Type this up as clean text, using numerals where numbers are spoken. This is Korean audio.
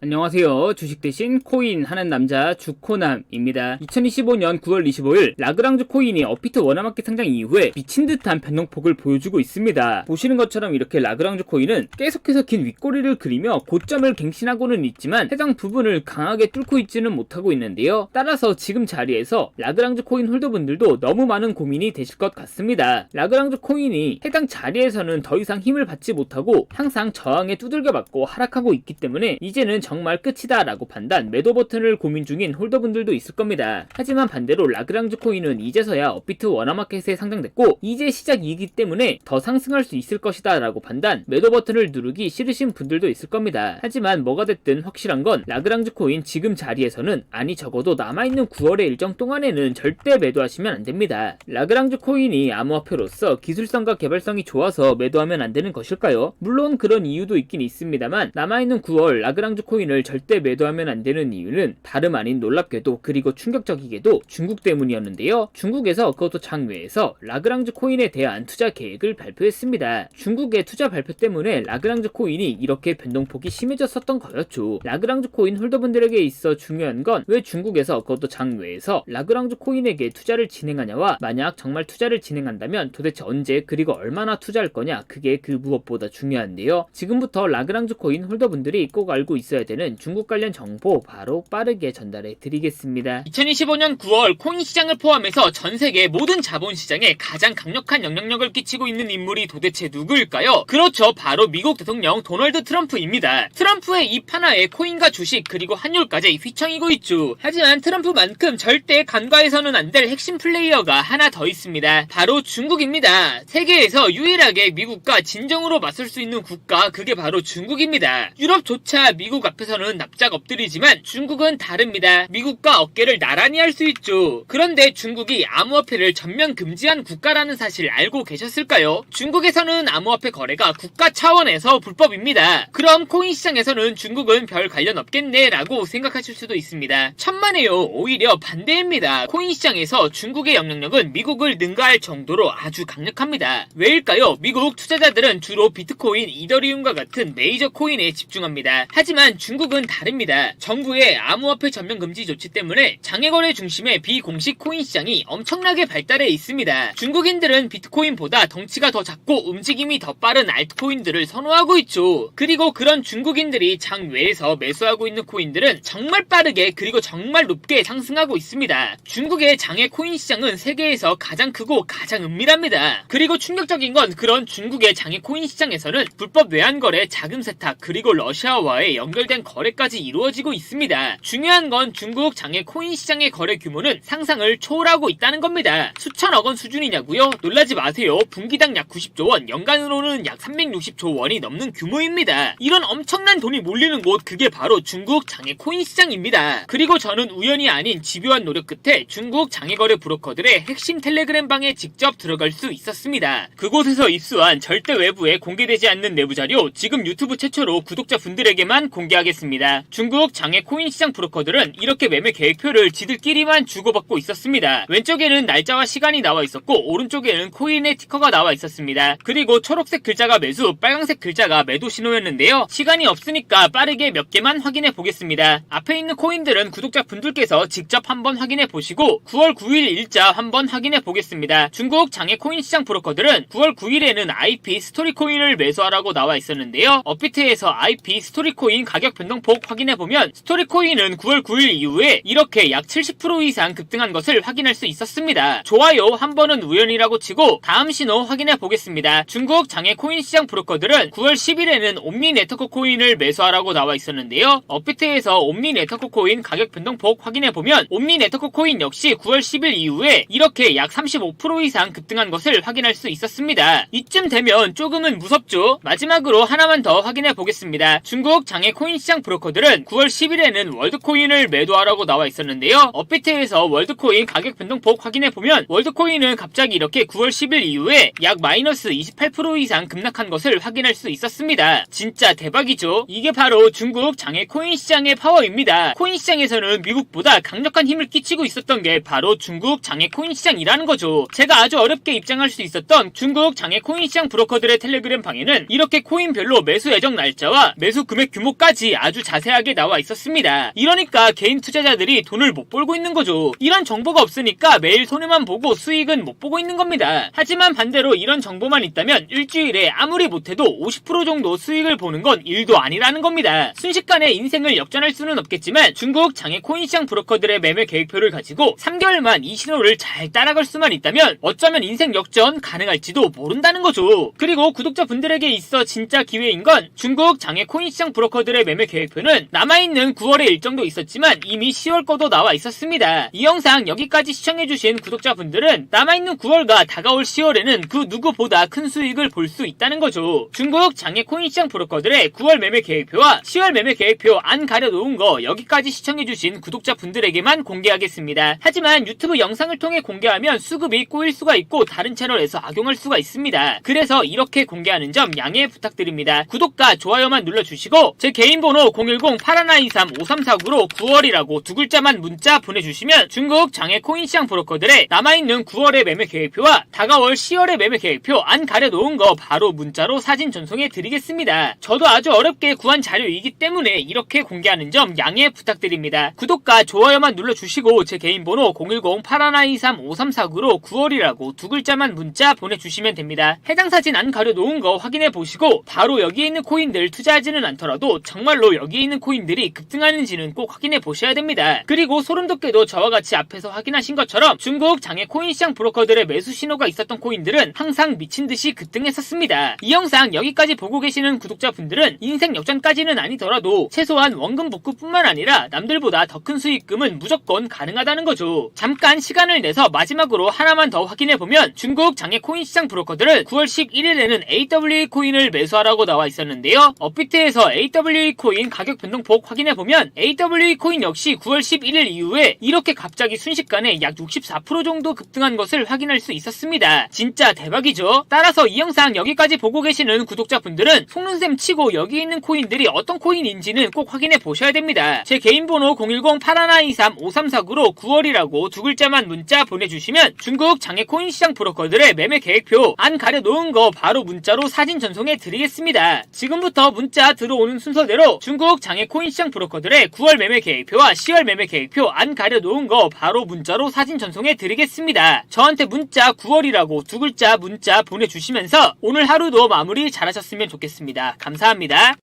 안녕하세요. 주식 대신 코인 하는 남자 주코남입니다. 2025년 9월 25일 라그랑주 코인이 업비트 워너마켓 상장 이후에 미친듯한 변동폭을 보여주고 있습니다. 보시는 것처럼 이렇게 라그랑주 코인은 계속해서 긴 윗꼬리를 그리며 고점을 갱신하고는 있지만 해당 부분을 강하게 뚫고 있지는 못하고 있는데요. 따라서 지금 자리에서 라그랑주 코인 홀더분들도 너무 많은 고민이 되실 것 같습니다. 라그랑주 코인이 해당 자리에서는 더 이상 힘을 받지 못하고 항상 저항에 두들겨 맞고 하락하고 있기 때문에 이제는 정말 끝이다 라고 판단, 매도 버튼을 고민 중인 홀더분들도 있을 겁니다. 하지만 반대로 라그랑주 코인은 이제서야 업비트 워너마켓에 상장됐고 이제 시작이기 때문에 더 상승할 수 있을 것이다 라고 판단, 매도 버튼을 누르기 싫으신 분들도 있을 겁니다. 하지만 뭐가 됐든 확실한 건 라그랑주 코인 지금 자리에서는, 아니 적어도 남아있는 9월의 일정 동안에는 절대 매도하시면 안됩니다. 라그랑주 코인이 암호화폐로서 기술성과 개발성이 좋아서 매도하면 안되는 것일까요? 물론 그런 이유도 있긴 있습니다만 남아있는 9월 라그랑주 코인을 절대 매도하면 안되는 이유는 다름 아닌 놀랍게도, 그리고 충격적이게도 중국 때문이었는데요. 중국에서, 그것도 장외에서 라그랑주 코인에 대한 투자 계획을 발표했습니다. 중국의 투자 발표 때문에 라그랑주 코인이 이렇게 변동폭이 심해졌었던 거였죠. 라그랑주 코인 홀더분들에게 있어 중요한 건 왜 중국에서, 그것도 장외에서 라그랑주 코인에게 투자를 진행하냐와, 만약 정말 투자를 진행한다면 도대체 언제 그리고 얼마나 투자할 거냐, 그게 그 무엇보다 중요한데요. 지금부터 라그랑주 코인 홀더분들이 꼭 알고 있어야 되는 중국 관련 정보 바로 빠르게 전달해 드리겠습니다. 2025년 9월 코인 시장을 포함해서 전 세계 모든 자본시장에 가장 강력한 영향력을 끼치고 있는 인물이 도대체 누구일까요? 그렇죠, 바로 미국 대통령 도널드 트럼프입니다. 트럼프의 입 하나에 코인과 주식 그리고 환율까지 휘청이고 있죠. 하지만 트럼프만큼 절대 간과해서는 안 될 핵심 플레이어가 하나 더 있습니다. 바로 중국입니다. 세계에서 유일하게 미국과 진정으로 맞설 수 있는 국가, 그게 바로 중국입니다. 유럽조차 미국 앞에서는 납작 엎드리지만 중국은 다릅니다. 미국과 어깨를 나란히 할 수 있죠. 그런데 중국이 암호화폐를 전면 금지한 국가라는 사실 알고 계셨을까요? 중국에서는 암호화폐 거래가 국가 차원에서 불법입니다. 그럼 코인 시장에서는 중국은 별 관련 없겠네 라고 생각하실 수도 있습니다. 천만에요. 오히려 반대입니다. 코인 시장에서 중국의 영향력은 미국을 능가할 정도로 아주 강력합니다. 왜일까요? 미국 투자자들은 주로 비트코인, 이더리움과 같은 메이저 코인에 집중합니다. 하지만 중국은 다릅니다. 정부의 암호화폐 전면 금지 조치 때문에 장외거래 중심의 비공식 코인 시장이 엄청나게 발달해 있습니다. 중국인들은 비트코인보다 덩치가 더 작고 움직임이 더 빠른 알트코인들을 선호하고 있죠. 그리고 그런 중국인들이 장외에서 매수하고 있는 코인들은 정말 빠르게 그리고 정말 높게 상승하고 있습니다. 중국의 장외 코인 시장은 세계에서 가장 크고 가장 은밀합니다. 그리고 충격적인 건 그런 중국의 장외 코인 시장에서는 불법 외환거래, 자금 세탁, 그리고 러시아와의 연결된 거래까지 이루어지고 있습니다. 중요한 건 중국 장외 코인 시장의 거래 규모는 상상을 초월하고 있다는 겁니다. 수천억 원 수준이냐고요? 놀라지 마세요. 분기당 약 90조 원, 연간으로는 약 360조 원이 넘는 규모입니다. 이런 엄청난 돈이 몰리는 곳, 그게 바로 중국 장외 코인 시장입니다. 그리고 저는 우연이 아닌 집요한 노력 끝에 중국 장외거래 브로커들의 핵심 텔레그램 방에 직접 들어갈 수 있었습니다. 그곳에서 입수한 절대 외부에 공개되지 않는 내부 자료, 지금 유튜브 최초로 구독자분들에게만 공개하겠습니다. 중국 장외 코인 시장 브로커들은 이렇게 매매 계획표를 지들끼리만 주고받고 있었습니다. 왼쪽에는 날짜와 시간이 나와 있었고 오른쪽에는 코인의 티커가 나와 있었습니다. 그리고 초록색 글자가 매수, 빨간색 글자가 매도 신호였는데요. 시간이 없으니까 빠르게 몇 개만 확인해 보겠습니다. 앞에 있는 코인들은 구독자분들께서 직접 한번 확인해 보시고 9월 9일 일자 한번 확인해 보겠습니다. 중국 장외 코인 시장 브로커들은 9월 9일에는 IP 스토리 코인을 매수하라고 나와 있었는데요. 업비트에서 IP 스토리 코인 가격 변동폭 확인해보면 스토리 코인은 9월 9일 이후에 이렇게 약 70% 이상 급등한 것을 확인할 수 있었습니다. 좋아요, 한 번은 우연이라고 치고 다음 신호 확인해 보겠습니다. 중국 장외 코인 시장 브로커들은 9월 10일에는 옴니 네트워크 코인을 매수하라고 나와 있었는데요. 업비트에서 옴니 네트워크 코인 가격 변동폭 확인해보면 옴니 네트워크 코인 역시 9월 10일 이후에 이렇게 약 35% 이상 급등한 것을 확인할 수 있었습니다. 이쯤 되면 조금은 무섭죠? 마지막으로 하나만 더 확인해 보겠습니다. 중국 장외 코인 시장 브로커들은 9월 10일에는 월드코인을 매도하라고 나와 있었는데요. 업비트에서 월드코인 가격 변동폭 확인해보면 월드코인은 갑자기 이렇게 9월 10일 이후에 약 마이너스 28% 이상 급락한 것을 확인할 수 있었습니다. 진짜 대박이죠? 이게 바로 중국 장외 코인 시장의 파워입니다. 코인 시장에서는 미국보다 강력한 힘을 끼치고 있었던 게 바로 중국 장외 코인 시장이라는 거죠. 제가 아주 어렵게 입장할 수 있었던 중국 장외 코인 시장 브로커들의 텔레그램 방에는 이렇게 코인별로 매수 예정 날짜와 매수 금액 규모까지 있는지 아주 자세하게 나와 있었습니다. 이러니까 개인 투자자들이 돈을 못 벌고 있는 거죠. 이런 정보가 없으니까 매일 손해만 보고 수익은 못 보고 있는 겁니다. 하지만 반대로 이런 정보만 있다면 일주일에 아무리 못해도 50% 정도 수익을 보는 건 일도 아니라는 겁니다. 순식간에 인생을 역전할 수는 없겠지만 중국 장외 코인 시장 브로커들의 매매 계획표를 가지고 3개월만 이 신호를 잘 따라갈 수만 있다면 어쩌면 인생 역전 가능할지도 모른다는 거죠. 그리고 구독자분들에게 있어 진짜 기회인 건 중국 장외 코인 시장 브로커들의 매매 계획표는 남아있는 9월의 일정도 있었지만 이미 10월 거도 나와 있었습니다. 이 영상 여기까지 시청해주신 구독자분들은 남아있는 9월과 다가올 10월에는 그 누구보다 큰 수익을 볼 수 있다는 거죠. 중국 장외 코인 시장 브로커들의 9월 매매 계획표와 10월 매매 계획표 안 가려놓은 거 여기까지 시청해주신 구독자분들에게만 공개하겠습니다. 하지만 유튜브 영상을 통해 공개하면 수급이 꼬일 수가 있고 다른 채널에서 악용할 수가 있습니다. 그래서 이렇게 공개하는 점 양해 부탁드립니다. 구독과 좋아요만 눌러주시고 제 개인 번호 010-8123-5349로 9월이라고 두 글자만 문자 보내주시면 중국 장외 코인 시장 브로커들의 남아있는 9월의 매매 계획표와 다가올 10월의 매매 계획표 안 가려놓은 거 바로 문자로 사진 전송해 드리겠습니다. 저도 아주 어렵게 구한 자료이기 때문에 이렇게 공개하는 점 양해 부탁드립니다. 구독과 좋아요만 눌러주시고 제 개인 번호 010-8123-5349로 9월이라고 두 글자만 문자 보내주시면 됩니다. 해당 사진 안 가려놓은 거 확인해 보시고 바로 여기에 있는 코인들 투자하지는 않더라도 정말로 여기에 있는 코인들이 급등하는지는 꼭 확인해 보셔야 됩니다. 그리고 소름돋게도 저와 같이 앞에서 확인하신 것처럼 중국 장외 코인 시장 브로커들의 매수 신호가 있었던 코인들은 항상 미친듯이 급등했었습니다. 이 영상 여기까지 보고 계시는 구독자분들은 인생 역전까지는 아니더라도 최소한 원금 복구뿐만 아니라 남들보다 더 큰 수익금은 무조건 가능하다는 거죠. 잠깐 시간을 내서 마지막으로 하나만 더 확인해보면 중국 장외 코인 시장 브로커들은 9월 11일에는 AWE 코인을 매수하라고 나와 있었는데요. 업비트에서 AWE 코인 가격 변동폭 확인해보면 AWE 코인 역시 9월 11일 이후에 이렇게 갑자기 순식간에 약 64% 정도 급등한 것을 확인할 수 있었습니다. 진짜 대박이죠? 따라서 이 영상 여기까지 보고 계시는 구독자분들은 속눈샘 치고 여기 있는 코인들이 어떤 코인인지는 꼭 확인해 보셔야 됩니다. 제 개인 번호 010-8123-5349로 9월이라고 두 글자만 문자 보내주시면 중국 장외 코인 시장 브로커들의 매매 계획표 안 가려놓은 거 바로 문자로 사진 전송해 드리겠습니다. 지금부터 문자 들어오는 순서대로 중국 장외 코인 시장 브로커들의 9월 매매 계획표와 10월 매매 계획표 안 가려놓은 거 바로 문자로 사진 전송해 드리겠습니다. 저한테 문자 9월이라고 두 글자 문자 보내주시면서 오늘 하루도 마무리 잘하셨으면 좋겠습니다. 감사합니다.